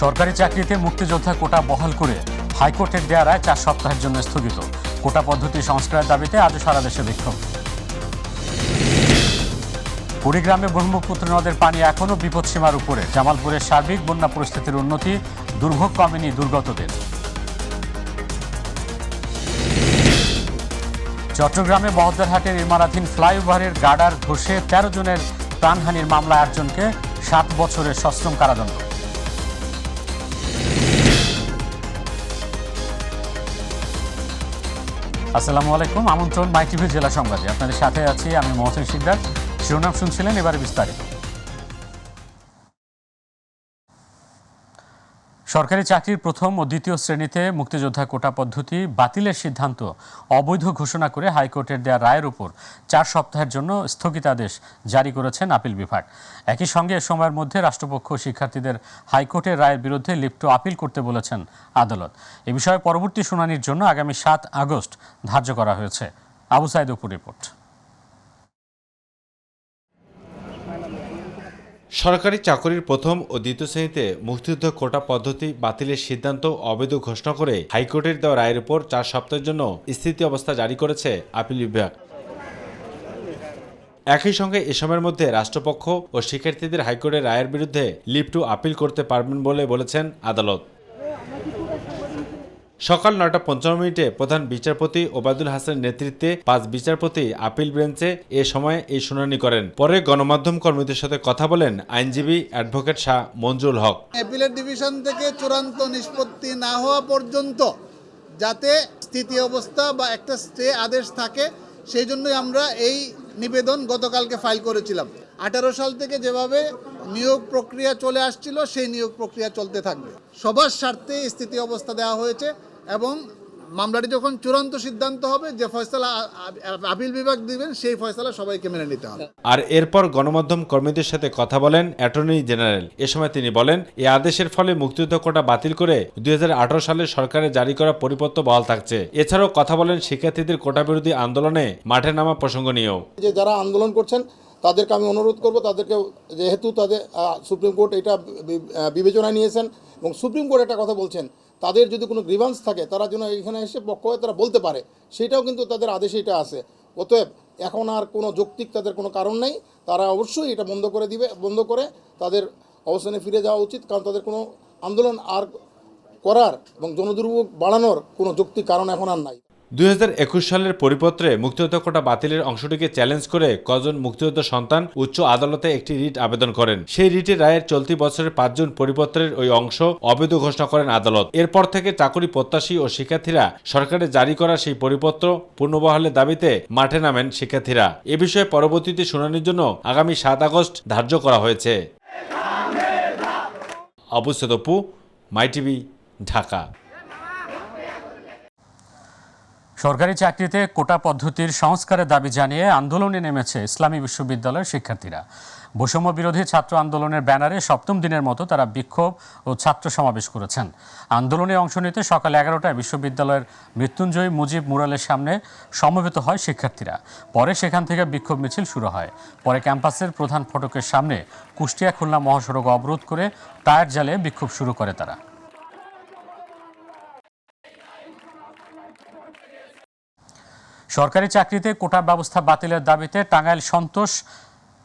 সরকারি চাকরিতে মুক্তিযোদ্ধা কোটা বহাল করে হাইকোর্টের দেয়া রায় 4 সপ্তাহের জন্য স্থগিত। কোটা পদ্ধতি সংস্কারের দাবিতে আজও সারা দেশে বিক্ষোভ। কুড়িগ্রামে ব্রহ্মপুত্র নদের পানি এখনও বিপদসীমার উপরে। জামালপুরের সার্বিক বন্যা পরিস্থিতির উন্নতি, দুর্ভোগ কমেনি দুর্গতদের। চট্টগ্রামে বহদ্দারহাটের নির্মাণাধীন ফ্লাইওভারের গার্ডার ধসে 13 জনের প্রাণহানির মামলায় 8 জনকে 7 বছরের সশ্রম কারাদণ্ড। আসসালামু আলাইকুম, আমন্ত্রণ মাই টিভি জেলা সংবাদে। আপনাদের সাথে আছি আমি মহসিন শিকদার। শিরোনাম শুনছিলেন, এবারে বিস্তারিত। সরকারি চাকরির প্রথম ও দ্বিতীয় শ্রেণীতে মুক্তিযোদ্ধা কোটা পদ্ধতি বাতিলের সিদ্ধান্ত অবৈধ ঘোষণা করে হাইকোর্টের দেয়া রায়ের উপর 4 সপ্তাহের জন্য স্থগিতাদেশ জারি করেছেন আপিল বিভাগ। একই সঙ্গে এ সময়ের মধ্যে রাষ্ট্রপক্ষ শিক্ষার্থীদের হাইকোর্টের রায়ের বিরুদ্ধে লিপ্ট আপিল করতে বলেছেন আদালত। এ বিষয়ে পরবর্তী শুনানির জন্য আগামী 7 আগস্ট ধার্য করা হয়েছে। আবু সাইদ অপুর রিপোর্ট। সরকারি চাকরির প্রথম ও দ্বিতীয় শ্রেণীতে মুক্তিযুদ্ধ কোটা পদ্ধতি বাতিলের সিদ্ধান্ত অবৈধ ঘোষণা করে হাইকোর্টের দেওয়া রায়ের উপর 4 সপ্তাহের জন্য স্থিতি অবস্থা জারি করেছে আপিল বিভাগ। একই সঙ্গে এ সময়ের মধ্যে রাষ্ট্রপক্ষ ও শিক্ষার্থীদের হাইকোর্টের রায়ের বিরুদ্ধে লিপ্ট আপিল করতে পারবেন বলে বলেছেন আদালত। সকাল 9:55 প্রধান বিচারপতি ওবায়দুল হাসানের নেতৃত্বে 5 বিচারপতি আপিল বেঞ্চে এ সময় এই শুনানি করেন। পরে গণমাধ্যম কর্মীদের সাথে কথা বলেন আইনজীবী অ্যাডভোকেট শাহ মঞ্জুরুল হক। অ্যাপিলেট ডিভিশন থেকে চূড়ান্ত নিষ্পত্তি না হওয়া পর্যন্ত যাতে স্থিতি অবস্থা বা একটা স্টে আদেশ থাকে, সেই জন্যই আমরা এই নিবেদন গতকালকে ফাইল করেছিলাম। 18 সাল থেকে যেভাবে নিয়োগ প্রক্রিয়া চলে আসছিল, সেই নিয়োগ প্রক্রিয়া চলতে থাকবে। সবার স্বার্থে স্থিতি অবস্থা দেওয়া হয়েছে এবং মামলাটি যখন চূড়ান্ত সিদ্ধান্ত হবে, যে ফয়সালা আপিল বিভাগ দিবেন, সেই ফয়সালা সবাইকে মেনে নিতে হবে। আর এরপর গণমাধ্যম কর্মীদের সাথে কথা বলেন অ্যাটর্নি জেনারেল। এ সময় তিনি বলেন, এই আদেশের ফলে মুক্তিযুদ্ধ কোটা বাতিল করে 2018 সালে সরকারের জারি করা পরিপত্র বহাল থাকছে। এছাড়াও কথা বলেন শিক্ষার্থীদের কোটা বিরোধী আন্দোলনে মাঠে নামা প্রসঙ্গ নিয়েও। যে যারা আন্দোলন করছেন তাদেরকে আমি অনুরোধ করব, তাদেরকে যেহেতু তাদের সুপ্রিম কোর্ট এটা বিবেচনায় নিয়েছেন এবং সুপ্রিম কোর্ট একটা কথা বলছেন, তাদের যদি কোনো গ্রিভান্স থাকে তারা যেন এখানে এসে পক্ষ হয়ে তারা বলতে পারে, সেটাও কিন্তু তাদের আদেশে এটা আছে। অতএব এখন আর কোনো যৌক্তিক তাদের কোনো কারণ নেই, তারা অবশ্যই এটা বন্ধ করে তাদের অবস্থানে ফিরে যাওয়া উচিত, কারণ তাদের কোনো আন্দোলন আর করার এবং জনদুর্ভোগ বাড়ানোর কোনো যৌক্তিক কারণ এখন আর নাই। 2021 সালের পরিপত্রে মুক্তিযোদ্ধা কোটা বাতিলের অংশটিকে চ্যালেঞ্জ করে কজন মুক্তিযোদ্ধা সন্তান উচ্চ আদালতে একটি রিট আবেদন করেন। সেই রিটের রায়ের চলতি বছরের 5 জুন পরিপত্রের ওই অংশ অবৈধ ঘোষণা করেন আদালত। এরপর থেকে চাকরি প্রত্যাশী ও শিক্ষার্থীরা সরকারের জারি করা সেই পরিপত্র পুনর্বহালের দাবিতে মাঠে নামেন শিক্ষার্থীরা। এ বিষয়ে পরবর্তীতে শুনানির জন্য আগামী 7 আগস্ট ধার্য করা হয়েছে। আবু সাইদ অপু, মাই টিভি, ঢাকা। সরকারি চাকরিতে কোটা পদ্ধতির সংস্কারের দাবি জানিয়ে আন্দোলনে নেমেছে ইসলামী বিশ্ববিদ্যালয়ের শিক্ষার্থীরা। বৈষম্য বিরোধী ছাত্র আন্দোলনের ব্যানারে 7ম দিনের মতো তারা বিক্ষোভ ও ছাত্র সমাবেশ করেছেন। আন্দোলনে অংশ নিতে সকাল 11টায় বিশ্ববিদ্যালয়ের মৃত্যুঞ্জয় মুজিব মুরালের সামনে সমবেত হয় শিক্ষার্থীরা। পরে সেখান থেকে বিক্ষোভ মিছিল শুরু হয়। পরে ক্যাম্পাসের প্রধান ফটকের সামনে কুষ্টিয়া খুলনা মহাসড়ক অবরোধ করে টায়ার জ্বালিয়ে বিক্ষোভ শুরু করে তারা। সরকারি চাকরিতে কোটা ব্যবস্থা বাতিলের দাবিতে টাঙ্গাইল সন্তোষ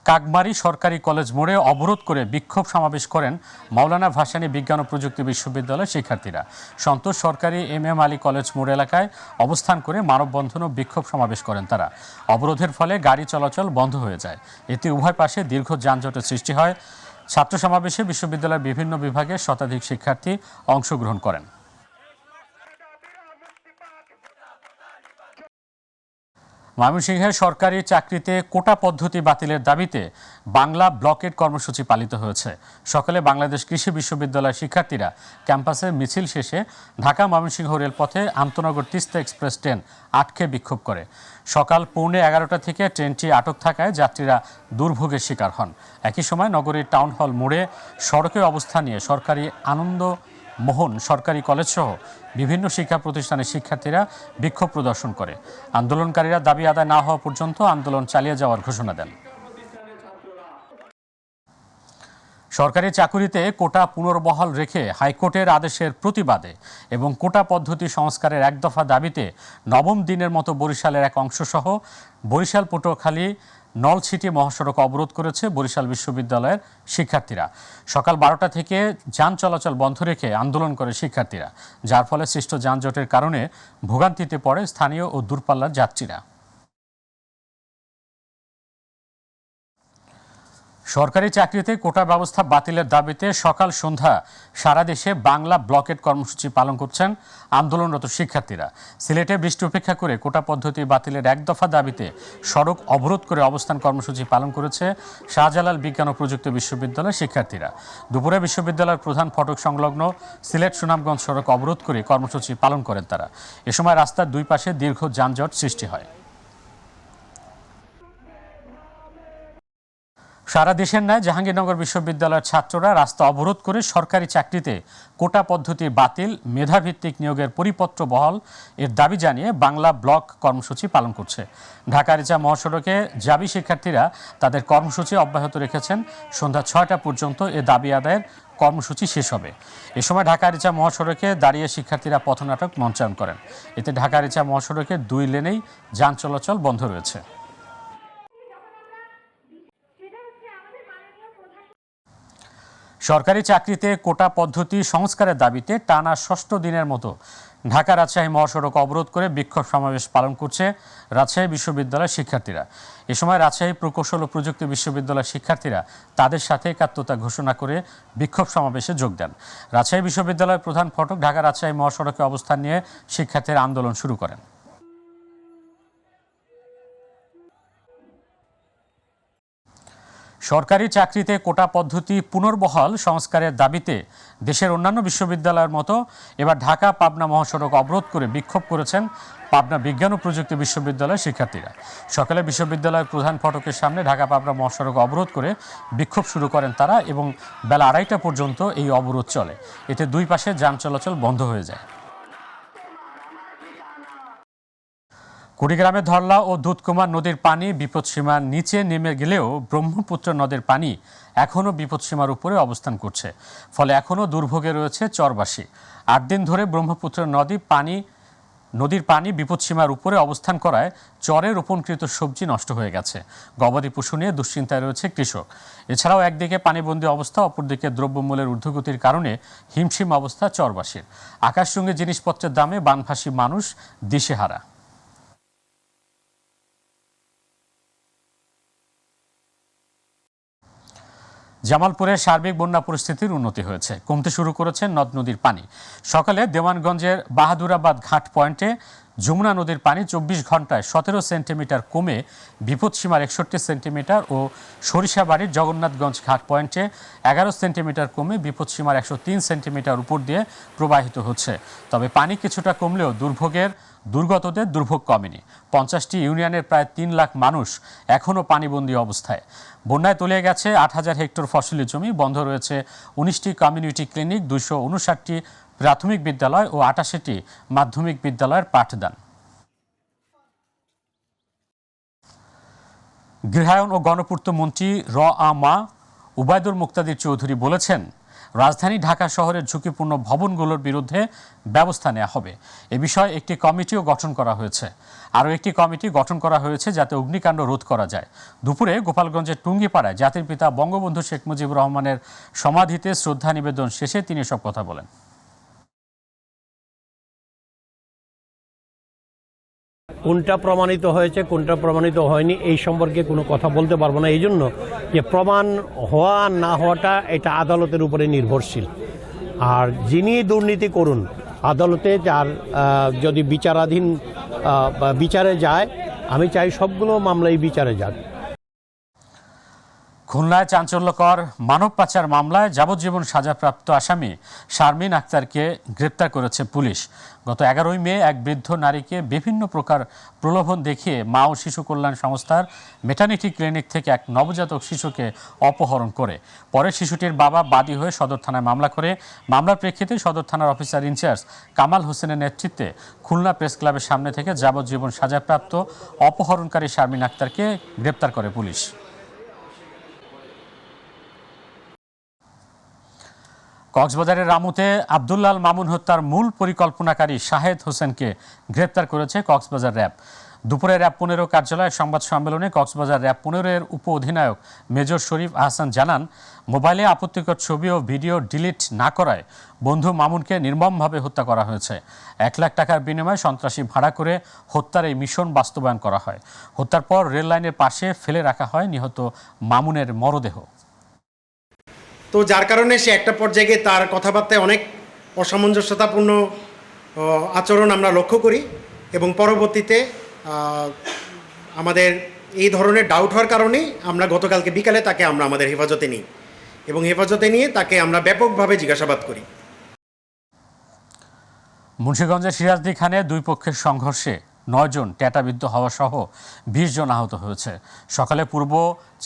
কাকমারি সরকারি কলেজ মোড়ে অবরোধ করে বিক্ষোভ সমাবেশ করেন মাওলানা ভাসানী বিজ্ঞান ও প্রযুক্তি বিশ্ববিদ্যালয়ের শিক্ষার্থীরা। সন্তোষ সরকারি MM আলী কলেজ মোড় এলাকায় অবস্থান করে মানববন্ধন ও বিক্ষোভ সমাবেশ করেন তারা। অবরোধের ফলে গাড়ি চলাচল বন্ধ হয়ে যায়। এতে উভয় পাশে দীর্ঘ যানজটের সৃষ্টি হয়। ছাত্র সমাবেশে বিশ্ববিদ্যালয়ের বিভিন্ন বিভাগের শতাধিক শিক্ষার্থী অংশগ্রহণ করেন। ময়মনসিংহে সরকারি চাকরিতে কোটা পদ্ধতি বাতিলের দাবিতে বাংলা ব্লকেট কর্মসূচি পালিত হয়েছে। সকালে বাংলাদেশ কৃষি বিশ্ববিদ্যালয়ের শিক্ষার্থীরা ক্যাম্পাসে মিছিল শেষে ঢাকা ময়মনসিংহ রেলপথে আন্তনগর তিস্তা এক্সপ্রেস ট্রেন আটকে বিক্ষোভ করে। সকাল 11:15 থেকে ট্রেনটি আটক থাকায় যাত্রীরা দুর্ভোগের শিকার হন। একই সময় নগরীর টাউন হল মোড়ে সড়কে অবস্থান নিয়ে সরকারি আনন্দ মোহন সরকারি কলেজ সহ বিভিন্ন শিক্ষা প্রতিষ্ঠানের শিক্ষার্থীরা বিক্ষোভ প্রদর্শন করে। আন্দোলনকারীরা দাবি আদায় না হওয়া পর্যন্ত আন্দোলন চালিয়ে যাওয়ার ঘোষণা দেন। সরকারি চাকুরিতে কোটা পুনর্বহাল রেখে হাইকোর্টের আদেশের প্রতিবাদে এবং কোটা পদ্ধতি সংস্কারের এক দফা দাবিতে নবম দিনের মতো বরিশালের এক অংশসহ বরিশাল পটুয়াখালী নলছিটি মহাসড়ক অবরোধ করেছে বরিশাল বিশ্ববিদ্যালয়ের শিক্ষার্থীরা। সকাল 12টা থেকে যান চলাচল বন্ধ রেখে আন্দোলন করে শিক্ষার্থীরা, যার ফলে সৃষ্ট যানজটের কারণে ভোগান্তিতে পড়ে স্থানীয় ও দূরপাল্লার যাত্রীরা। সরকারি চাকরিতে কোটা ব্যবস্থা বাতিলের দাবিতে সকাল সন্ধ্যা সারা দেশে বাংলা ব্লকেট কর্মসূচি পালন করছেন আন্দোলনরত শিক্ষার্থীরা। সিলেটে বৃষ্টি উপেক্ষা করে কোটা পদ্ধতি বাতিলের এক দফা দাবিতে সড়ক অবরোধ করে অবস্থান কর্মসূচি পালন করেছে শাহজালাল বিজ্ঞান ও প্রযুক্তি বিশ্ববিদ্যালয়ের শিক্ষার্থীরা। দুপুরে বিশ্ববিদ্যালয়ের প্রধান ফটক সংলগ্ন সিলেট সুনামগঞ্জ সড়ক অবরোধ করে কর্মসূচি পালন করেন তারা। এ সময় রাস্তার দুই পাশে দীর্ঘ যানজট সৃষ্টি হয়। সারা দেশের ন্যায় জাহাঙ্গীরনগর বিশ্ববিদ্যালয়ের ছাত্ররা রাস্তা অবরোধ করে সরকারি চাকরিতে কোটা পদ্ধতি বাতিল, মেধাভিত্তিক নিয়োগের পরিপত্র বহাল এর দাবি জানিয়ে বাংলা ব্লক কর্মসূচি পালন করছে। ঢাকা-রিচা মহাসড়কে জাবি শিক্ষার্থীরা তাদের কর্মসূচি অব্যাহত রেখেছেন। সন্ধ্যা 6টা পর্যন্ত এ দাবি আদায়ের কর্মসূচি শেষ হবে। এ সময় ঢাকা-রিচা মহাসড়কে দাঁড়িয়ে শিক্ষার্থীরা পথনাটক মঞ্চায়ন করেন। এতে ঢাকা-রিচা মহাসড়কের 2 লেনেই যান চলাচল বন্ধ রয়েছে। সরকারি চাকরিতে কোটা পদ্ধতি সংস্কারের দাবিতে টানা 6ষ্ঠ দিনের মতো ঢাকা রাজশাহী মহাসড়ক অবরোধ করে বিক্ষোভ সমাবেশ পালন করছে রাজশাহী বিশ্ববিদ্যালয়ের শিক্ষার্থীরা। এ সময় রাজশাহী প্রকৌশল ও প্রযুক্তি বিশ্ববিদ্যালয়ের শিক্ষার্থীরা তাদের সাথে একাত্মতা ঘোষণা করে বিক্ষোভ সমাবেশে যোগ দেন। রাজশাহী বিশ্ববিদ্যালয়ের প্রধান ফটক ঢাকা রাজশাহী মহাসড়কে অবস্থান নিয়ে শিক্ষার্থীরা আন্দোলন শুরু করেন। সরকারি চাকরিতে কোটা পদ্ধতি পুনর্বহাল সংস্কারের দাবিতে দেশের অন্যান্য বিশ্ববিদ্যালয়ের মতো এবার ঢাকা পাবনা মহাসড়ক অবরোধ করে বিক্ষোভ করেছেন পাবনা বিজ্ঞান ও প্রযুক্তি বিশ্ববিদ্যালয়ের শিক্ষার্থীরা। সকালে বিশ্ববিদ্যালয়ের প্রধান ফটকের সামনে ঢাকা পাবনা মহাসড়ক অবরোধ করে বিক্ষোভ শুরু করেন তারা এবং বেলা 2:30টা পর্যন্ত এই অবরোধ চলে। এতে দুই পাশে যান চলাচল বন্ধ হয়ে যায়। কুড়িগ্রামে ধরলা ও দুধকুমার নদীর পানি বিপদসীমার নিচে নেমে গেলেও ব্রহ্মপুত্র নদের পানি এখনও বিপদসীমার উপরে অবস্থান করছে। ফলে এখনও দুর্ভোগে রয়েছে চরবাসী। 8 দিন ধরে ব্রহ্মপুত্র নদীর পানি বিপদসীমার উপরে অবস্থান করায় চরে রোপণকৃত সবজি নষ্ট হয়ে গেছে। গবাদি পশু নিয়ে দুশ্চিন্তায় রয়েছে কৃষক। এছাড়াও একদিকে পানিবন্দী অবস্থা, অপরদিকে দ্রব্যমূল্যের ঊর্ধ্বগতির কারণে হিমশিম অবস্থা চরবাসীর। আকাশসঙ্গী জিনিসপত্রের দামে বানভাসী মানুষ দিশেহারা। জামালপুরের সার্বিক বন্যা পরিস্থিতির উন্নতি হয়েছে, কমতে শুরু করেছে নদ নদীর পানি। সকালে দেওয়ানগঞ্জের বাহাদুরাবাদ ঘাট পয়েন্টে যমুনা নদীর পানি 24 ঘন্টায় 17 সেন্টিমিটার কমে বিপদসীমার 61 সেন্টিমিটার ও সরিষাবাড়ির জগন্নাথগঞ্জ ঘাট পয়েন্টে 11 সেন্টিমিটার কমে বিপদসীমার 103 সেন্টিমিটার উপর দিয়ে প্রবাহিত হচ্ছে। তবে পানি কিছুটা কমলেও দুর্গতদের দুর্ভোগ কমেনি। 50টি ইউনিয়নের প্রায় 3 লাখ মানুষ এখনও পানিবন্দী অবস্থায়। বন্যায় তলিয়ে গেছে 8,000 হেক্টর ফসলি জমি, বন্ধ রয়েছে 19টি কমিউনিটি ক্লিনিক, 259টি প্রাথমিক বিদ্যালয় ও 88টি মাধ্যমিক বিদ্যালয়ের পাঠদান। গৃহায়ন ও গণপূর্ত মন্ত্রী উবায়দুল মুক্তাদির চৌধুরী বলেছেন, রাজধানী ঢাকা শহরের ঝুঁকিপূর্ণ ভবনগুলোর বিরুদ্ধে ব্যবস্থা নেওয়া হবে। এ বিষয়ে একটি কমিটিও গঠন করা হয়েছে। আরও একটি কমিটি গঠন করা হয়েছে যাতে অগ্নিকাণ্ড রোধ করা যায়। দুপুরে গোপালগঞ্জের টুঙ্গিপাড়ায় জাতির পিতা বঙ্গবন্ধু শেখ মুজিবুর রহমানের সমাধিতে শ্রদ্ধা নিবেদন শেষে তিনি সব কথা বলেন। কোনটা প্রমাণিত হয়েছে, কোনটা প্রমাণিত হয়নি এই সম্পর্কে কোনো কথা বলতে পারবো না। এই জন্য যে প্রমাণ হওয়া না হওয়াটা এটা আদালতের উপরে নির্ভরশীল। আর যিনি দুর্নীতি করুন, আদালতে যার যদি বিচারাধীন বিচারে যায়, আমি চাই সবগুলো মামলাই বিচারে যাক। খুলনায় চাঞ্চল্যকর মানব পাচার মামলায় যাবজ্জীবন সাজাপ্রাপ্ত আসামি শারমিন আক্তারকে গ্রেপ্তার করেছে পুলিশ। গত 11 মে এক বৃদ্ধ নারীকে বিভিন্ন প্রকার প্রলোভন দেখিয়ে মা ও শিশু কল্যাণ সংস্থার মেটার্নিটি ক্লিনিক থেকে এক নবজাতক শিশুকে অপহরণ করে পরে শিশুটির বাবা বাদী হয়ে সদর থানায় মামলা করে। মামলার প্রেক্ষিতে সদর থানার অফিসার ইনচার্জ কামাল হোসেনের নেতৃত্বে খুলনা প্রেস ক্লাবের সামনে থেকে যাবজ্জীবন সাজাপ্রাপ্ত অপহরণকারী শারমিন আক্তারকে গ্রেপ্তার করে পুলিশ। কক্সবাজারের রামুতে আব্দুল্লাল মামুন হত্যার মূল পরিকল্পনাকারী শাহেদ হোসেনকে গ্রেপ্তার করেছে কক্সবাজার র্যাব। দুপুরে র্যাব 15 কার্যালয়ে সংবাদ সম্মেলনে কক্সবাজার র্যাব 15-এর উপ অধিনায়ক মেজর শরীফ আহসান জানান, মোবাইলে আপত্তিকর ছবি ও ভিডিও ডিলিট না করায় বন্ধু মামুনকে নির্মমভাবে হত্যা করা হয়েছে। 1 লাখ টাকার বিনিময়ে সন্ত্রাসী ভাড়া করে হত্যার এই মিশন বাস্তবায়ন করা হয়। হত্যার পর রেল লাইনের পাশে ফেলে রাখা হয় নিহত মামুনের মরদেহ। তো যার কারণে সে একটা পর্যায়ে গিয়ে তার কথাবার্তায় অনেক অসামঞ্জস্যতাপূর্ণ আচরণ আমরা লক্ষ্য করি এবং পরবর্তীতে আমাদের এই ধরনের ডাউট হওয়ার কারণেই আমরা গতকালকে বিকালে তাকে আমরা আমাদের হেফাজতে নিই এবং হেফাজতে নিয়ে তাকে আমরা ব্যাপকভাবে জিজ্ঞাসাবাদ করি। মুন্সিগঞ্জের সিরাজদি খানে দুই পক্ষের সংঘর্ষে 9 জন ট্যাটাবিদ্ধ হওয়া সহ 20 জন আহত হয়েছে। সকালে পূর্ব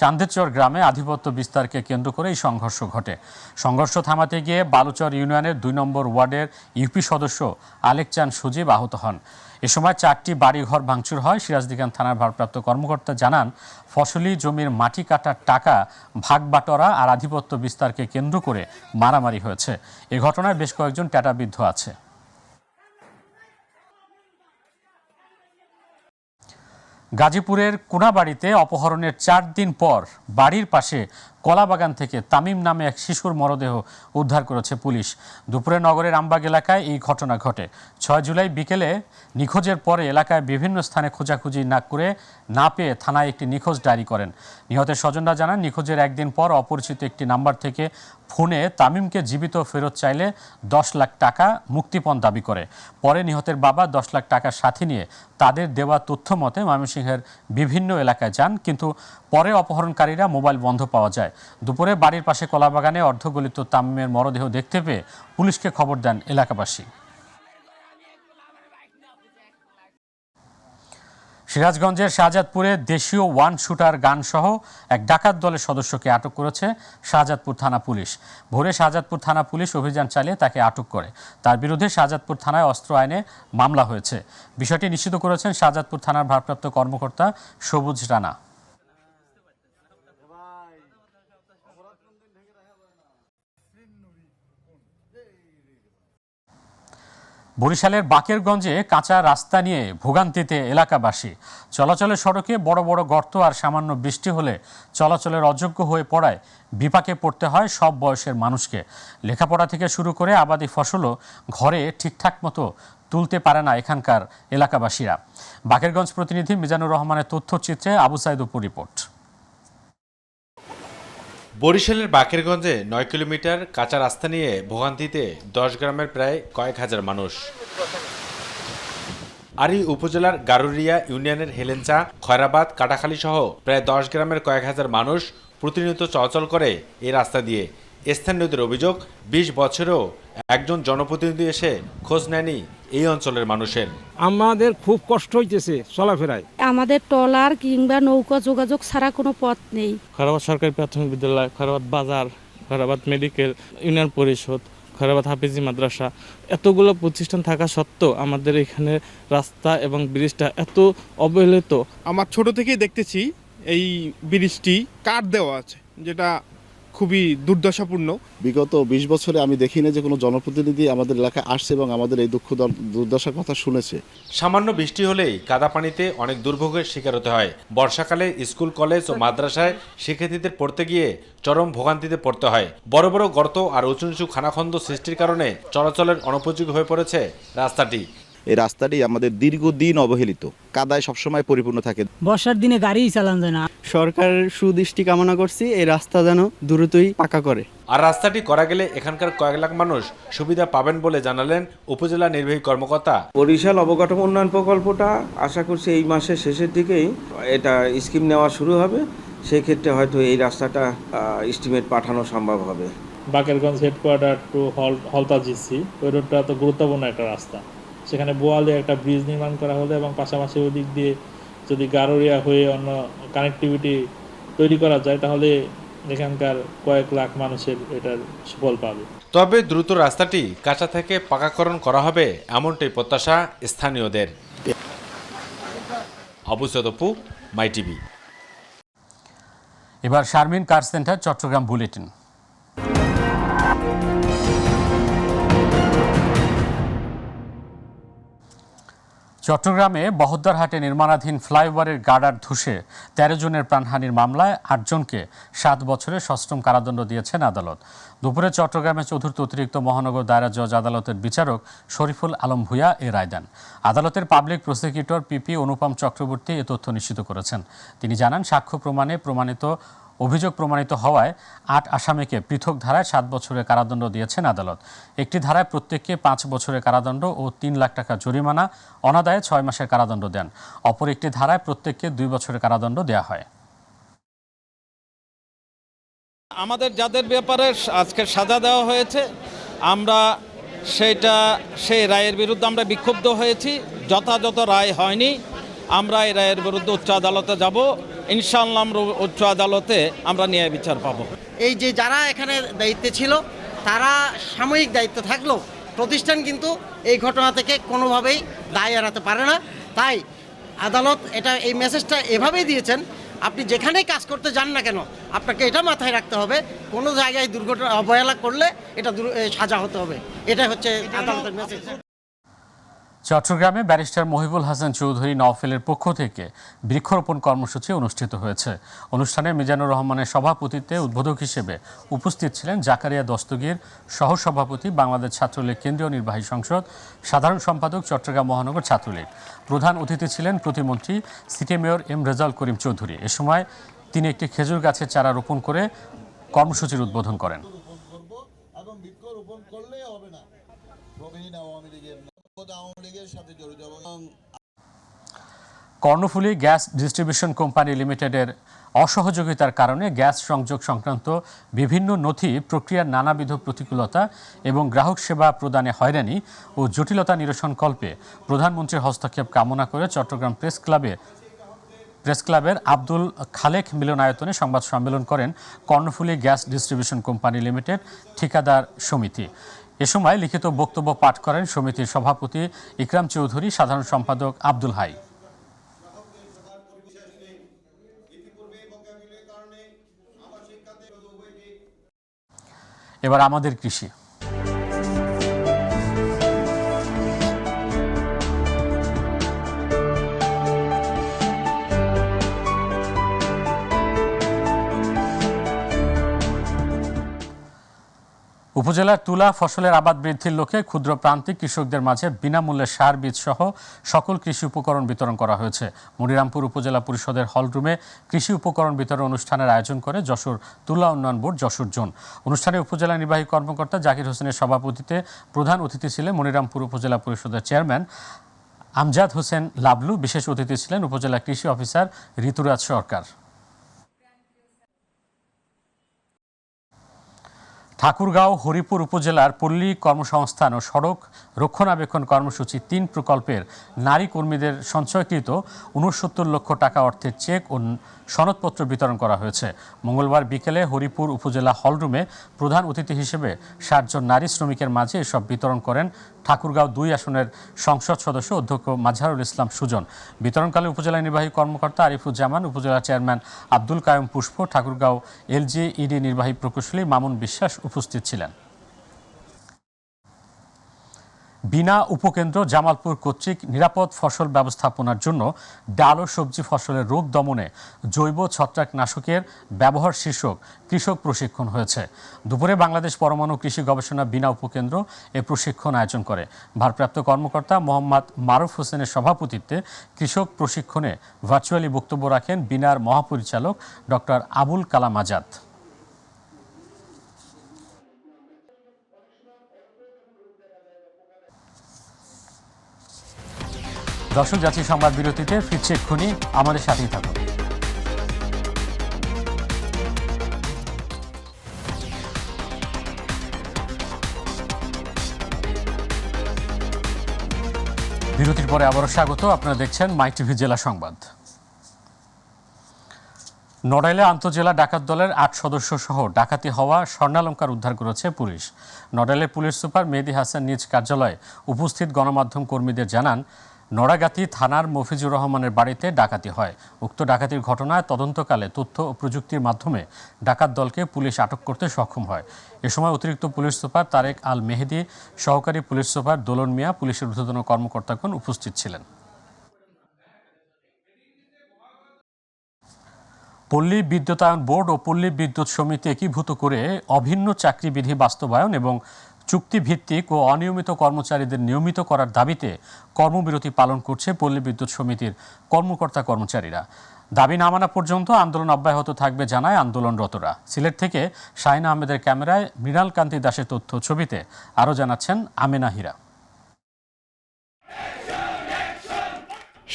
চান্দেরচর গ্রামে আধিপত্য বিস্তারকে কেন্দ্র করে এই সংঘর্ষ ঘটে। সংঘর্ষ থামাতে গিয়ে বালুচর ইউনিয়নের 2 নম্বর ওয়ার্ডের ইউপি সদস্য আলেক চান সুজিব আহত হন। এ সময় 4টি বাড়িঘর ভাঙচুর হয়। সিরাজদিখান থানার ভারপ্রাপ্ত কর্মকর্তা জানান, ফসলি জমির মাটি কাটার টাকা ভাগ বাটোয়ারা আর আধিপত্য বিস্তারকে কেন্দ্র করে মারামারি হয়েছে। এ ঘটনায় বেশ কয়েকজন ট্যাটাবিদ্ধ আছে। গাজীপুরের কোনাবাড়িতে অপহরণের 4 দিন পর বাড়ির পাশে কলাবাগান থেকে তামিম নামে এক শিশুর মরদেহ উদ্ধার করেছে পুলিশ। দুপুরে নগরের আমবাগ এলাকায় এই ঘটনা ঘটে। 6 জুলাই বিকেলে নিখোঁজের পরে এলাকায় বিভিন্ন স্থানে খোঁজাখুঁজি না করে না পেয়ে থানায় একটি নিখোঁজ ডায়েরি করেন। নিহতের স্বজনরা জানান, নিখোঁজের একদিন পর অপরিচিত একটি নাম্বার থেকে ফোনে তামিমকে জীবিত ফেরত চাইলে 10 লাখ টাকা মুক্তিপণ দাবি করে। পরে নিহতের বাবা 10 লাখ টাকার সাথে নিয়ে তাদের দেওয়া তথ্য মতে ময়মনসিংহের বিভিন্ন এলাকায় যান, কিন্তু পরে অপহরণকারীরা মোবাইল বন্ধ পাওয়া যায়। দুপুরে বাড়ির পাশে কলাবাগানে অর্ধগলিত তামিমের মরদেহ দেখতে পেয়ে পুলিশকে খবর দেন এলাকাবাসী। সিরাজগঞ্জের শাহজাদপুরে দেশীয় ওয়ান শুটার গান সহ এক ডাকাত দলের সদস্যকে আটক করেছে শাহজাদপুর থানা পুলিশ। ভোরে শাহজাদপুর থানা পুলিশ অভিযান চালিয়ে তাকে আটক করে। তার বিরুদ্ধে শাহজাদপুর থানায় অস্ত্র আইনে মামলা হয়েছে। বিষয়টি নিশ্চিত করেছেন শাহজাদপুর থানার ভারপ্রাপ্ত কর্মকর্তা সবুজ রানা। বরিশালের বাকেরগঞ্জে কাঁচা রাস্তা নিয়ে ভোগান্তিতে এলাকাবাসী। চলাচলের সড়কে বড় বড় গর্ত আর সামান্য বৃষ্টি হলে চলাচলের অযোগ্য হয়ে পড়ায় বিপাকে পড়তে হয় সব বয়সের মানুষকে। লেখাপড়া থেকে শুরু করে আবাদি ফসলও ঘরে ঠিকঠাক মতো তুলতে পারে না এখানকার এলাকাবাসীরা। বাকেরগঞ্জ প্রতিনিধি মিজানুর রহমানের তথ্যচিত্রে আবু সাইদ উপর রিপোর্ট। বরিশালের বাকেরগঞ্জে 9 কিলোমিটার কাঁচা রাস্তা নিয়ে ভোগান্তিতে 10 গ্রামের প্রায় কয়েক হাজার মানুষ। আর এই উপজেলার গারুরিয়া ইউনিয়নের হেলেঞ্চা, খয়রাবাদ, কাটাখালী সহ প্রায় 10 গ্রামের কয়েক হাজার মানুষ প্রতিনিয়ত চলাচল করে এই রাস্তা দিয়ে। স্থানীয়দের অভিযোগ, 20 বছরেও একজন জনপ্রতিনিধি এসে খোঁজ নেয়নি এই অঞ্চলের মানুষের। আমাদের খুব কষ্ট হইতেছে চলাফেরায়। আমাদের ট্রলার কিংবা নৌকা যোগাযোগ ছাড়া কোনো পথ নেই। খয়রাবাদ সরকারি প্রাথমিক বিদ্যালয়, খয়রাবাদ বাজার, খয়রাবাদ মেডিকেল, ইউনিয়ন পরিষদ, খয়রাবাদ হাফিজি মাদ্রাসা, এতগুলো প্রতিষ্ঠান থাকা সত্ত্বেও আমাদের এখানে রাস্তা এবং ব্রিজটা এত অবহেলিত। আমার ছোট থেকেই দেখতেছি এই ব্রিজটি কাঠ দেওয়া আছে, যেটা খুবই দুর্দশাপূর্ণ। বিগত 20 বছরে আমি দেখিনি যে কোনো জনপ্রতিনিধি আমাদের এলাকায় আসছে এবং আমাদের এই দুর্দশার কথা শুনেছে। সামান্য বৃষ্টি হলেই কাদা পানিতে অনেক দুর্ভোগের শিকার হতে হয়। বর্ষাকালে স্কুল, কলেজ ও মাদ্রাসায় শিক্ষার্থীদের পড়তে গিয়ে চরম ভোগান্তিতে পড়তে হয়। বড় বড় গর্ত আর উঁচু নিচু খানাখন্দ সৃষ্টির কারণে চলাচলের অনুপযোগী হয়ে পড়েছে রাস্তাটি। এই রাস্তাটি আমাদের দীর্ঘদিন অবহেলিত, কাদায় সবসময় পরিপূর্ণ থাকে। বর্ষার দিনে গাড়ি চালানো যায় না। সরকারের সুদৃষ্টি কামনা করছি এই রাস্তা যেন দ্রুতই পাকা করে। আর রাস্তাটি করা গেলে এখানকার কয়েক লাখ মানুষ সুবিধা পাবেন বলে জানালেন উপজেলা নির্বাহী কর্মকর্তা। বরিশাল অবকাঠামো উন্নয়ন প্রকল্পটা আশা করছি এই মাসের শেষের দিকেই এটা স্কিম নেওয়া শুরু হবে। সেক্ষেত্রে হয়তো এই রাস্তাটা এস্টিমেট পাঠানো সম্ভব হবে। বাকেরগঞ্জ হেডকোয়ার্টার টু হলতা জিসি, ওই রোডটা তো গুরুত্বপূর্ণ একটা রাস্তা। সেখানে বোয়ালে একটা ব্রিজ নির্মাণ করা হলে এবং পাশাপাশি ওই দিক দিয়ে যদি গারুরিয়া হয়ে অন্য কানেক্টিভিটি তৈরি করা যায়, তাহলে এখানকার কয়েক লাখ মানুষের এটার সুফল পাবে। তবে দ্রুত রাস্তাটি কাঁচা থেকে পাকাকরণ করা হবে এমনটাই প্রত্যাশা স্থানীয়দের। Abu Sadpu, my TV. এবার শারমিন কার সেন্টার চট্টগ্রাম বুলেটিন। চট্টগ্রামে বহদ্দারহাটে নির্মাণাধীন ফ্লাইওভারের গার্ডার ধসে ১৩ জনের প্রাণহানির মামলায় ৮ জনকে ৭ বছরের সশ্রম কারাদণ্ড দিয়েছেন আদালত। দুপুরে চট্টগ্রামে চতুর্থ অতিরিক্ত মহানগর দায়রা জজ আদালতের বিচারক শরীফুল আলম ভূঁইয়া এ রায় দেন। আদালতের পাবলিক প্রসিকিউটর পিপি অনুপম চক্রবর্তী এ তথ্য নিশ্চিত করেছেন। তিনি জানান, সাক্ষ্য অভিযোগ প্রমাণিত হওয়ায় ৮ আসামিকে পৃথক ধারায় ৭ বছরের কারাদণ্ড দিয়েছেন আদালত। একটি ধারায় প্রত্যেককে ৫ বছরের কারাদণ্ড ও ৩ লাখ টাকা জরিমানা, অনাদায়ে ৬ মাসের কারাদণ্ড দেন। অপর একটি ধারায় প্রত্যেককে 2 বছরের কারাদণ্ড দেওয়া হয়। আমাদের যাদের ব্যাপারে আজকে সাজা দেওয়া হয়েছে, আমরা সেই রায়ের বিরুদ্ধে আমরা বিক্ষুব্ধ হয়েছি। যথাযথ রায় হয়নি। আমরা এই রায়ের বিরুদ্ধে উচ্চ আদালতে যাব। ইনশাআল্লাহ আমরা উচ্চ আদালতে আমরা ন্যায় বিচার পাবো। এই যে যারা এখানে দায়িত্বে ছিল তারা সাময়িক দায়িত্ব থাকলেও প্রতিষ্ঠান কিন্তু এই ঘটনা থেকে কোনোভাবেই দায় এড়াতে পারে না। তাই আদালত এই মেসেজটা এভাবেই দিয়েছেন, আপনি যেখানেই কাজ করতে যান না কেন আপনাকে এটা মাথায় রাখতে হবে, কোনো জায়গায় দুর্ঘটনা অবহেলা করলে এটা সাজা হতে হবে। এটা হচ্ছে আদালতের মেসেজ। চট্টগ্রামে ব্যারিস্টার মহিবুল হাসান চৌধুরী নওফেলের পক্ষ থেকে বৃক্ষরোপণ কর্মসূচি অনুষ্ঠিত হয়েছে। অনুষ্ঠানে মিজানুর রহমানের সভাপতিত্বে উদ্বোধক হিসেবে উপস্থিত ছিলেন জাকারিয়া দস্তগীর, সহসভাপতি বাংলাদেশ ছাত্রলীগ কেন্দ্রীয় নির্বাহী সংসদ, সাধারণ সম্পাদক চট্টগ্রাম মহানগর ছাত্রলীগ। প্রধান অতিথি ছিলেন প্রতিমন্ত্রী city mayor M Rezaul Karim Chowdhury. এ সময় তিনি একটি খেজুর গাছের চারা রোপণ করে কর্মসূচির উদ্বোধন করেন। কর্ণফুলী গ্যাস ডিস্ট্রিবিউশন কোম্পানি লিমিটেডের অসহযোগিতার কারণে গ্যাস সংযোগ সংক্রান্ত বিভিন্ন নথি প্রক্রিয়ার নানাবিধ প্রতিকূলতা এবং গ্রাহক সেবা প্রদানে হয়রানি ও জটিলতা নিরসনকল্পে প্রধানমন্ত্রীর হস্তক্ষেপ কামনা করে চট্টগ্রাম প্রেস ক্লাবের আব্দুল খালেক মিলনায়তনে সংবাদ সম্মেলন করেন Karnaphuli gas distribution company limited ঠিকাদার সমিতি। এ সময় লিখিত বক্তব্য পাঠ করেন সমিতির সভাপতি ইকরাম চৌধুরী, সাধারণ সম্পাদক আব্দুল হাই। এবার আমাদের কৃষি। উপজেলার তুলা ফসলের আবাদ বৃদ্ধির লক্ষ্যে ক্ষুদ্র প্রান্তিক কৃষকদের মাঝে বিনামূল্যে সার, বীজ সহ সকল কৃষি উপকরণ বিতরণ করা হয়েছে। মনিরামপুর উপজেলা পরিষদের হলরুমে কৃষি উপকরণ বিতরণ অনুষ্ঠানের আয়োজন করে যশোর তুলা উন্নয়ন বোর্ড যশোর জোন। অনুষ্ঠানে উপজেলা নির্বাহী কর্মকর্তা জাকির হোসেনের সভাপতিত্বে প্রধান অতিথি ছিলেন মনিরামপুর উপজেলা পরিষদের চেয়ারম্যান আমজাদ হোসেন লাবলু। বিশেষ অতিথি ছিলেন উপজেলা কৃষি অফিসার ঋতুরাজ সরকার। ঠাকুরগাঁও হরিপুর উপজেলার পল্লী কর্মসংস্থান ও সড়ক রক্ষণাবেক্ষণ কর্মসূচি ৩ প্রকল্পের নারী কর্মীদের সঞ্চয়কৃত ৬৯ লক্ষ টাকা অর্থের চেক ও সনদপত্র বিতরণ করা হয়েছে। মঙ্গলবার বিকেলে হরিপুর উপজেলা হলরুমে প্রধান অতিথি হিসেবে ৬০ জন নারী শ্রমিকের মাঝে এসব বিতরণ করেন ঠাকুরগাঁও ২ আসনের সংসদ সদস্য অধ্যক্ষ মাজহারুল ইসলাম সুজন। বিতরণকালে উপজেলা নির্বাহী কর্মকর্তা আরিফুজ্জামান, উপজেলা চেয়ারম্যান আব্দুল কায়ুম পুষ্প, ঠাকুরগাঁও এলজিইডি নির্বাহী প্রকৌশলী মামুন বিশ্বাস উপস্থিত ছিলেন। বিনা উপকেন্দ্র জামালপুর কর্তৃক নিরাপদ ফসল ব্যবস্থাপনার জন্য ডাল ও সবজি ফসলের রোগ দমনে জৈব ছত্রাকনাশকের ব্যবহার শীর্ষক কৃষক প্রশিক্ষণ হয়েছে। দুপুরে বাংলাদেশ পরমাণু কৃষি গবেষণা বিনা উপকেন্দ্র এ প্রশিক্ষণ আয়োজন করে। ভারপ্রাপ্ত কর্মকর্তা মোহাম্মদ মারুফ হোসেনের সভাপতিত্বে কৃষক প্রশিক্ষণে ভার্চুয়ালি বক্তব্য রাখেন বিনার মহাপরিচালক ডক্টর আবুল কালাম আজাদ। দর্শক, যাচ্ছি সংবাদ বিরতিতে, ফিরছে এক্ষুনি, আমাদের সাথেই থাকুন। বিরতির পরে আবারও স্বাগত। আপনারা দেখছেন মাই টিভি জেলা সংবাদ। নড়াইলে আন্তজেলা ডাকাত দলের ৮ সদস্য সহ ডাকাতি হওয়া স্বর্ণালংকার উদ্ধার করেছে পুলিশ। নড়াইলের পুলিশ সুপার মেহেদী হাসান নিজ কার্যালয়ে উপস্থিত গণমাধ্যম কর্মীদের জানান, নড়াগাতি থানার মফিজুর রহমানের বাড়িতে ডাকাতি হয়। উক্ত ডাকাতির ঘটনায় তদন্তকালে তথ্য ও প্রযুক্তির মাধ্যমে ডাকাত দলকে পুলিশ আটক করতে সক্ষম হয়। এ সময় অতিরিক্ত পুলিশ সুপার তারেক আল মেহেদী, সহকারী পুলিশ সুপার দোলন মিয়া, পুলিশের ঊর্ধ্বতন কর্মকর্তাগণ উপস্থিত ছিলেন। পল্লী বিদ্যুতায়ন বোর্ড ও পল্লী বিদ্যুৎ সমিতি একীভূত করে অভিন্ন চাকরি বিধি বাস্তবায়ন এবং চুক্তিভিত্তিক ও অনিয়মিত কর্মচারীদের নিয়মিত করার দাবিতে কর্মবিরতি পালন করছে পল্লী বিদ্যুৎ সমিতির কর্মকর্তা কর্মচারীরা। দাবি না মানা পর্যন্ত আন্দোলন অব্যাহত থাকবে জানায় আন্দোলনরতরা। সিলেট থেকে শাহিন আহমেদের ক্যামেরায় মৃণাল কান্তি দাসের তথ্য ছবিতে আরও জানাচ্ছেন আমেনা হীরা।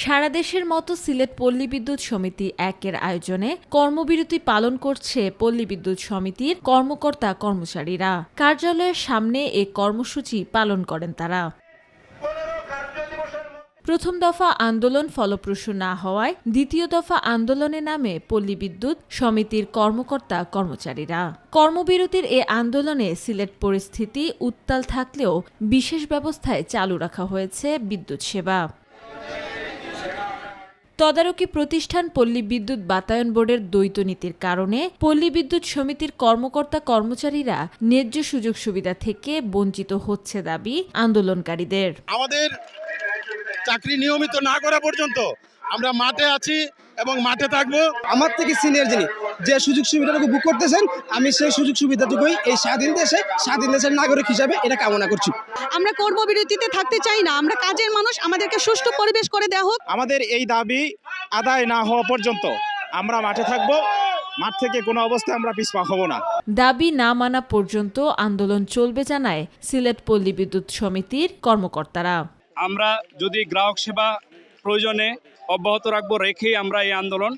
সারা দেশের মতো সিলেট পল্লী বিদ্যুৎ সমিতি একের আয়োজনে কর্মবিরতি পালন করছে পল্লী বিদ্যুৎ সমিতির কর্মকর্তা কর্মচারীরা। কার্যালয়ের সামনে এ কর্মসূচি পালন করেন তারা। প্রথম দফা আন্দোলন ফলপ্রসূ না হওয়ায় দ্বিতীয় দফা আন্দোলনে নামে পল্লী বিদ্যুৎ সমিতির কর্মকর্তা কর্মচারীরা। কর্মবিরতির এ আন্দোলনে সিলেট পরিস্থিতি উত্তাল থাকলেও বিশেষ ব্যবস্থায় চালু রাখা হয়েছে বিদ্যুৎ সেবা। তদারকি প্রতিষ্ঠান পল্লী বিদ্যুৎ বাতায়ন বোর্ডের দ্বৈত নীতির কারণে পল্লী বিদ্যুৎ সমিতির কর্মকর্তা কর্মচারীরা ন্যায্য সুযোগ সুবিধা থেকে বঞ্চিত হচ্ছে দাবি আন্দোলনকারীদের। আমাদের চাকরি নিয়মিত না করা পর্যন্ত আমরা মাঠে আছি এবং মাঠে থাকবো। আমার থেকে সিনিয়র যিনি যে সুযোগ সুবিধাটুকু বুক করতেছেন, আমি সেই সুযোগ সুবিধাটুকুই এই স্বাধীন দেশের নাগরিক হিসাবে এটা কামনা করছি। আমরা কর্মবিরতিতে থাকতে চাই না, আমরা কাজের মানুষ, আমাদেরকে সুষ্ঠু পরিবেশ করে দেওয়া হোক। আমাদের এই দাবি আদায় না হওয়া পর্যন্ত আমরা মাঠে থাকব। মাঠ থেকে কোনো অবস্থায় আমরা পিছপা হব না। দাবি না মানা পর্যন্ত আন্দোলন চলবে জানায় সিলেট পল্লী বিদ্যুৎ সমিতির কর্মকর্তারা। আমরা যদি গ্রাহক সেবা প্রয়োজনে অব্যাহত রাখবো, রেখেই আমরা এই আন্দোলন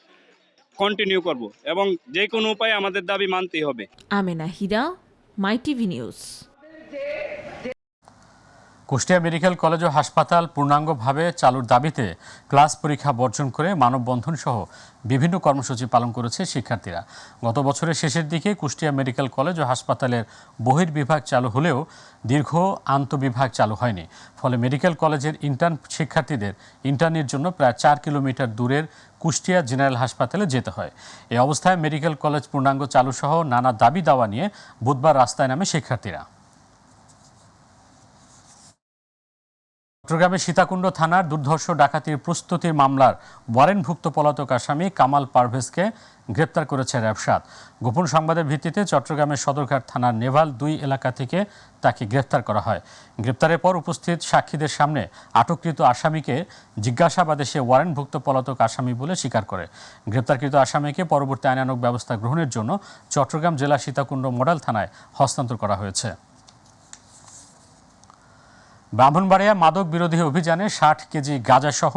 কন্টিনিউ করব এবং যে কোনো উপায়ে আমাদের দাবি মানতেই হবে। Amena Hira, My TV news. Kushtia medical college ও হাসপাতাল পূর্ণাঙ্গভাবে চালুর দাবিতে ক্লাস পরীক্ষা বর্জন করে মানববন্ধন সহ বিভিন্ন কর্মসূচি পালন করেছে শিক্ষার্থীরা। গত বছরের শেষের দিকে কুষ্টিয়া মেডিকেল কলেজ ও হাসপাতালের বহির্বিভাগ চালু হলেও দীর্ঘ আন্তঃবিভাগ চালু হয়নি। ফলে মেডিকেল কলেজের ইন্টার্ন শিক্ষার্থীদের ইন্টার্নির জন্য প্রায় 4 কিলোমিটার দূরের কুষ্টিয়া জেনারেল হাসপাতালে যেতে হয়। এই অবস্থায় মেডিকেল কলেজ পূর্ণাঙ্গ চালু সহ নানা দাবি দাওয়া নিয়ে বুধবার রাস্তায় নামে শিক্ষার্থীরা। চট্টগ্রামের সীতাকুণ্ড থানার দুর্ধর্ষ ডাকাতির প্রস্তুতির মামলার ওয়ারেন্টভুক্ত পলাতক আসামি কামাল পারভেজকে গ্রেপ্তার করেছে র্যাব ৭। গোপন সংবাদের ভিত্তিতে চট্টগ্রামের সদরঘাট থানার নেভাল ২ এলাকা থেকে তাকে গ্রেপ্তার করা হয়। গ্রেপ্তারের পর উপস্থিত সাক্ষীদের সামনে আটককৃত আসামিকে জিজ্ঞাসাবাদে সে ওয়ারেন্টভুক্ত পলাতক আসামি বলে স্বীকার করে। গ্রেপ্তারকৃত আসামিকে পরবর্তী আইনানুগ ব্যবস্থা গ্রহণের জন্য চট্টগ্রাম জেলা সীতাকুণ্ড মডেল থানায় হস্তান্তর করা হয়েছে। ব্রাহ্মণবাড়িয়া মাদক বিরোধী অভিযানে ৬০ কেজি গাঁজাসহ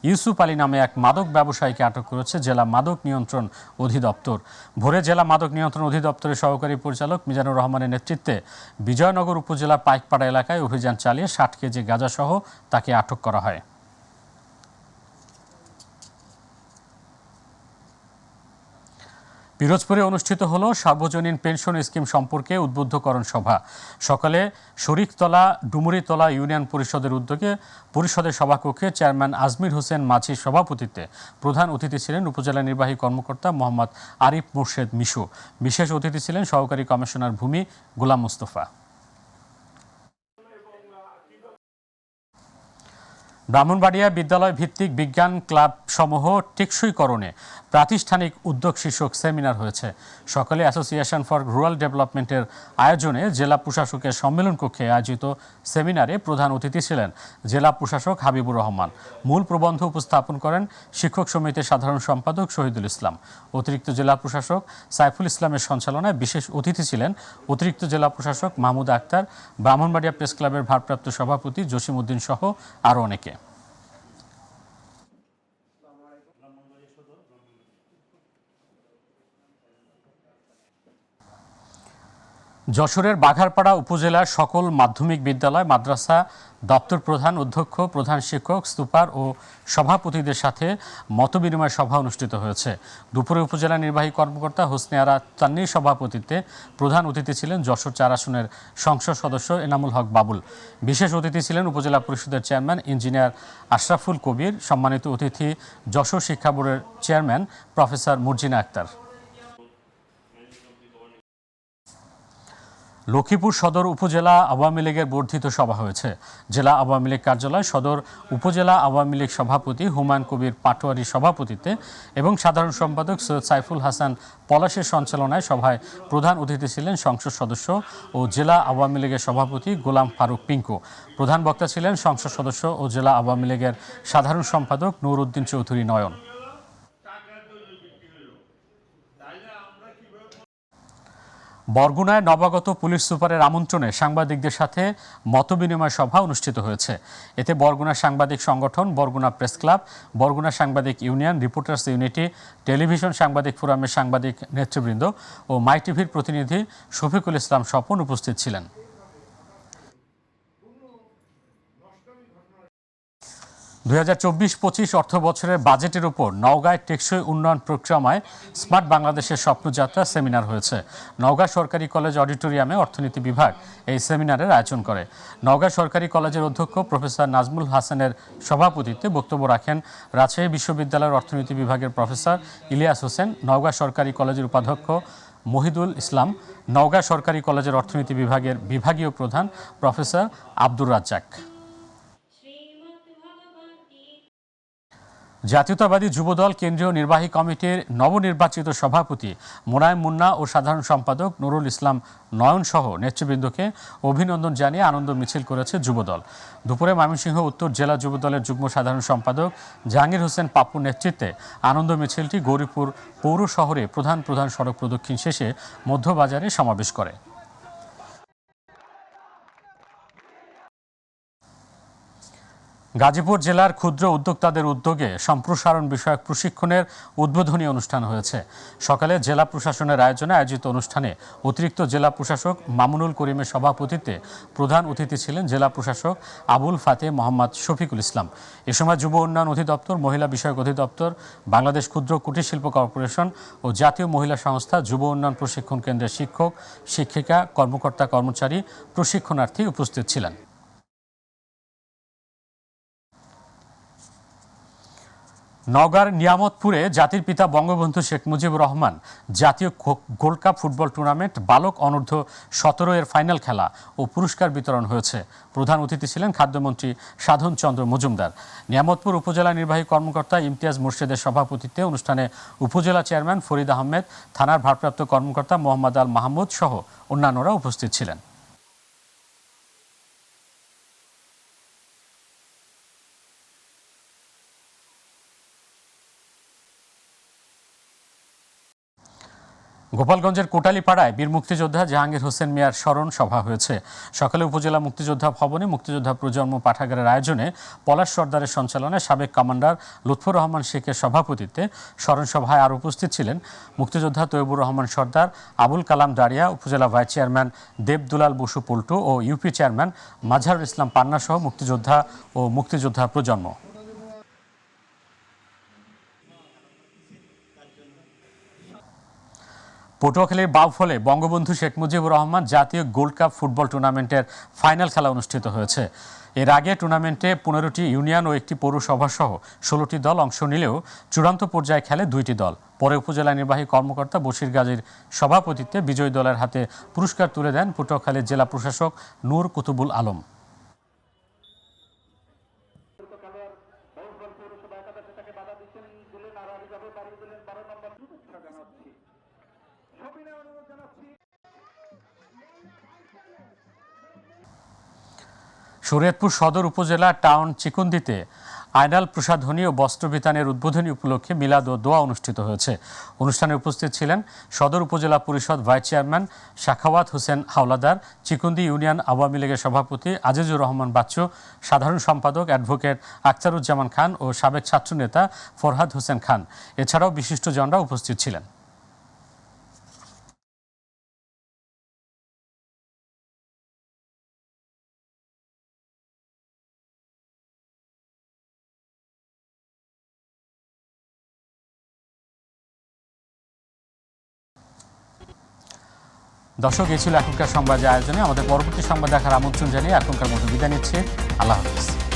ইউসুফ আলী নামে এক মাদক ব্যবসায়ীকে আটক করেছে জেলা মাদক নিয়ন্ত্রণ অধিদপ্তর। ভোরে জেলা মাদক নিয়ন্ত্রণ অধিদপ্তরের সহকারী পরিচালক মিজানুর রহমানের নেতৃত্বে বিজয়নগর উপজেলা পাইকপাড়া এলাকায় অভিযান চালিয়ে ৬০ কেজি গাঁজাসহ তাকে আটক করা হয়। পিরোজপুরে অনুষ্ঠিত হলো সার্বজনীন পেনশন স্কিম সম্পর্কে উদ্বুদ্ধকরণ সভা। সকালে শরীকতলা ডুমুরিতলা ইউনিয়ন পরিষদের উদ্যোগে পরিষদের সভাকক্ষে চেয়ারম্যান আজমির হোসেন মাঝির সভাপতিত্বে প্রধান অতিথি ছিলেন উপজেলা নির্বাহী কর্মকর্তা মোহাম্মদ আরিফ মোর্শেদ মিশু। বিশেষ অতিথি ছিলেন সহকারী কমিশনার ভূমি গোলাম মুস্তফা। ব্রাহ্মণবাড়িয়া বিদ্যালয় ভিত্তিক বিজ্ঞান ক্লাব সমূহ টেকসইকরণে প্রাতিষ্ঠানিক উদ্যোগ শীর্ষক সেমিনার হয়েছে। সকালে অ্যাসোসিয়েশন ফর রুরাল ডেভেলপমেন্টের আয়োজনে জেলা প্রশাসকের সম্মেলন কক্ষে আয়োজিত সেমিনারে প্রধান অতিথি ছিলেন জেলা প্রশাসক হাবিবুর রহমান। মূল প্রবন্ধ উপস্থাপন করেন শিক্ষক সমিতির সাধারণ সম্পাদক শহীদুল ইসলাম। অতিরিক্ত জেলা প্রশাসক সাইফুল ইসলামের সঞ্চালনায় বিশেষ অতিথি ছিলেন অতিরিক্ত জেলা প্রশাসক মাহমুদ আক্তার, ব্রাহ্মণবাড়িয়া প্রেস ক্লাবের ভারপ্রাপ্ত সভাপতি জসিম উদ্দিন সহ আরও অনেকে। যশোরের বাঘারপাড়া উপজেলার সকল মাধ্যমিক বিদ্যালয় মাদ্রাসা দপ্তর প্রধান, অধ্যক্ষ, প্রধান শিক্ষক, সুপার ও সভাপতিদের সাথে মতবিনিময় সভা অনুষ্ঠিত হয়েছে। দুপুরে উপজেলা নির্বাহী কর্মকর্তা হোসনে আরা তান্নির সভাপতিত্বে প্রধান অতিথি ছিলেন যশোর ৪ আসনের সংসদ সদস্য এনামুল হক বাবুল। বিশেষ অতিথি ছিলেন উপজেলা পরিষদের চেয়ারম্যান ইঞ্জিনিয়ার আশরাফুল কবির। সম্মানিত অতিথি যশোর শিক্ষা বোর্ডের চেয়ারম্যান প্রফেসর মুরজিনা আক্তার। লক্ষ্মীপুর সদর উপজেলা আওয়ামী লীগের বর্ধিত সভা হয়েছে। জেলা আওয়ামী লীগ কার্যালয় সদর উপজেলা আওয়ামী লীগ সভাপতি হুমায়ুন কবির পাটোয়ারির সভাপতিত্বে এবং সাধারণ সম্পাদক সৈয়দ সাইফুল হাসান পলাশের সঞ্চালনায় সভায় প্রধান অতিথি ছিলেন সংসদ সদস্য ও জেলা আওয়ামী লীগের সভাপতি গোলাম ফারুক পিঙ্কু। প্রধান বক্তা ছিলেন সংসদ সদস্য ও জেলা আওয়ামী লীগের সাধারণ সম্পাদক নূর উদ্দিন চৌধুরী নয়ন। বরগুনায় নবাগত পুলিশ সুপারের আমন্ত্রণে সাংবাদিকদের সাথে মতবিনিময় সভা অনুষ্ঠিত হয়েছে। এতে বরগুনা সাংবাদিক সংগঠন, বরগুনা প্রেস ক্লাব, বরগুনা সাংবাদিক ইউনিয়ন, রিপোর্টার্স ইউনিটি, টেলিভিশন সাংবাদিক ফোরামের সাংবাদিক নেতৃবৃন্দ ও মাই টিভির প্রতিনিধি শফিকুল ইসলাম স্বপন উপস্থিত ছিলেন। 2024-25 অর্থ বছরের বাজেটের উপর নওগাঁয় টেকসই উন্নয়ন প্রক্রিয়ায় স্মার্ট বাংলাদেশের স্বপ্নযাত্রা সেমিনার হয়েছে। নওগাঁ সরকারি কলেজ অডিটোরিয়ামে অর্থনীতি বিভাগ এই সেমিনারের আয়োজন করে। নওগাঁ সরকারি কলেজের অধ্যক্ষ প্রফেসর নাজমুল হাসানের সভাপতিত্বে বক্তব্য রাখেন রাজশাহী বিশ্ববিদ্যালয়ের অর্থনীতি বিভাগের প্রফেসর ইলিয়াস হোসেন, নওগাঁ সরকারি কলেজের উপাধ্যক্ষ মহিদুল ইসলাম, নওগাঁ সরকারি কলেজের অর্থনীতি বিভাগের বিভাগীয় প্রধান প্রফেসর আব্দুর রাজ্জাক। জাতীয়তাবাদী যুবদল কেন্দ্রীয় নির্বাহী কমিটির নবনির্বাচিত সভাপতি মোনায়েম মুন্না ও সাধারণ সম্পাদক নুরুল ইসলাম নয়ন সহ নেতৃবৃন্দকে অভিনন্দন জানিয়ে আনন্দ মিছিল করেছে যুবদল। দুপুরে ময়মনসিংহ উত্তর জেলা যুবদলের যুগ্ম সাধারণ সম্পাদক জাহাঙ্গীর হোসেন পাপ্পুর নেতৃত্বে আনন্দ মিছিলটি গৌরীপুর পৌর শহরে প্রধান প্রধান সড়ক প্রদক্ষিণ শেষে মধ্যবাজারে সমাবেশ করে। গাজীপুর জেলার ক্ষুদ্র উদ্যোক্তাদের উদ্যোগে সম্প্রসারণ বিষয়ক প্রশিক্ষণের উদ্বোধনী অনুষ্ঠান হয়েছে। সকালে জেলা প্রশাসনের আয়োজনে আয়োজিত অনুষ্ঠানে অতিরিক্ত জেলা প্রশাসক মামুনুল করিমের সভাপতিত্বে প্রধান অতিথি ছিলেন জেলা প্রশাসক আবুল ফাতে মোহাম্মদ শফিকুল ইসলাম। এ সময় যুব উন্নয়ন অধিদপ্তর, মহিলা বিষয়ক অধিদপ্তর, বাংলাদেশ ক্ষুদ্র কুটির শিল্প কর্পোরেশন ও জাতীয় মহিলা সংস্থা, যুব উন্নয়ন প্রশিক্ষণ কেন্দ্রের শিক্ষক, শিক্ষিকা, কর্মকর্তা, কর্মচারী, প্রশিক্ষণার্থী উপস্থিত ছিলেন। নওগাঁর নিয়ামতপুরে জাতির পিতা বঙ্গবন্ধু শেখ মুজিবুর রহমান জাতীয় গোল্ড কাপ ফুটবল টুর্নামেন্ট বালক অনূর্ধ্ব 17 এর ফাইনাল খেলা ও পুরস্কার বিতরণ হয়েছে। প্রধান অতিথি ছিলেন খাদ্যমন্ত্রী সাধন চন্দ্র মজুমদার। নিয়ামতপুর উপজেলা নির্বাহী কর্মকর্তা ইমতিয়াজ মুর্শেদের সভাপতিত্বে অনুষ্ঠানে উপজেলা চেয়ারম্যান ফরিদ আহমেদ, থানার ভারপ্রাপ্ত কর্মকর্তা মোহাম্মদ আল মাহমুদ সহ অন্যান্যরা উপস্থিত ছিলেন। গোপালগঞ্জের কোটালীপাড়ায় বীর মুক্তিযোদ্ধা জাহাঙ্গীর হোসেন মিয়ার স্মরণ সভা হয়েছে। সকালে উপজেলা মুক্তিযোদ্ধা ভবনে মুক্তিযোদ্ধা প্রজন্ম পাঠাগারের আয়োজনে পলাশ সর্দারের সঞ্চালনায় সাবেক কমান্ডার লুৎফর রহমান শেখের সভাপতিত্বে স্মরণ সভায় আর উপস্থিত ছিলেন মুক্তিযোদ্ধা তৈয়বুর রহমান সর্দার, আবুল কালাম দাঁড়িয়া, উপজেলা ভাইস চেয়ারম্যান দেবদুলাল বসু পল্টু ও ইউপি চেয়ারম্যান মাজহারুল ইসলাম পান্না সহ মুক্তিযোদ্ধা ও মুক্তিযোদ্ধা প্রজন্ম। পটুয়াখালীর বাউফলে বঙ্গবন্ধু শেখ মুজিবুর রহমান জাতীয় গোল্ড কাপ ফুটবল টুর্নামেন্টের ফাইনাল খেলা অনুষ্ঠিত হয়েছে। এর আগে টুর্নামেন্টে 15টি ইউনিয়ন ও একটি পৌরসভা সহ 16টি দল অংশ নিলেও চূড়ান্ত পর্যায়ে খেলে 2টি দল। পরে উপজেলা নির্বাহী কর্মকর্তা বশির গাজীর সভাপতিত্বে বিজয়ী দলের হাতে পুরস্কার তুলে দেন পটুয়াখালীর জেলা প্রশাসক নূর কুতুবুল আলম। শরীয়তপুর সদর উপজেলা টাউন চিকুন্দিতে আইনাল প্রসাধনী ও বস্ত্র বিতানের উদ্বোধনী উপলক্ষে মিলাদ ও দোয়া অনুষ্ঠিত হয়েছে। অনুষ্ঠানে উপস্থিত ছিলেন সদর উপজেলা পরিষদ vice chairman Shakhawat Hossain Howlader, Chikundi union Awami লীগের সভাপতি আজিজুর রহমান বাচ্চু, সাধারণ সম্পাদক অ্যাডভোকেট আখতারুজ্জামান খান ও সাবেক ছাত্রনেতা ফরহাদ হোসেন খান। এছাড়াও বিশিষ্টজনরা উপস্থিত ছিলেন। দর্শক, এই ছিল এখনকার সংবাদ আয়োজনে। আমাদের পরবর্তী সংবাদ দেখার আমন্ত্রণ জানিয়ে এখনকার মতো বিদায় নিচ্ছে। আল্লাহ হাফিজ।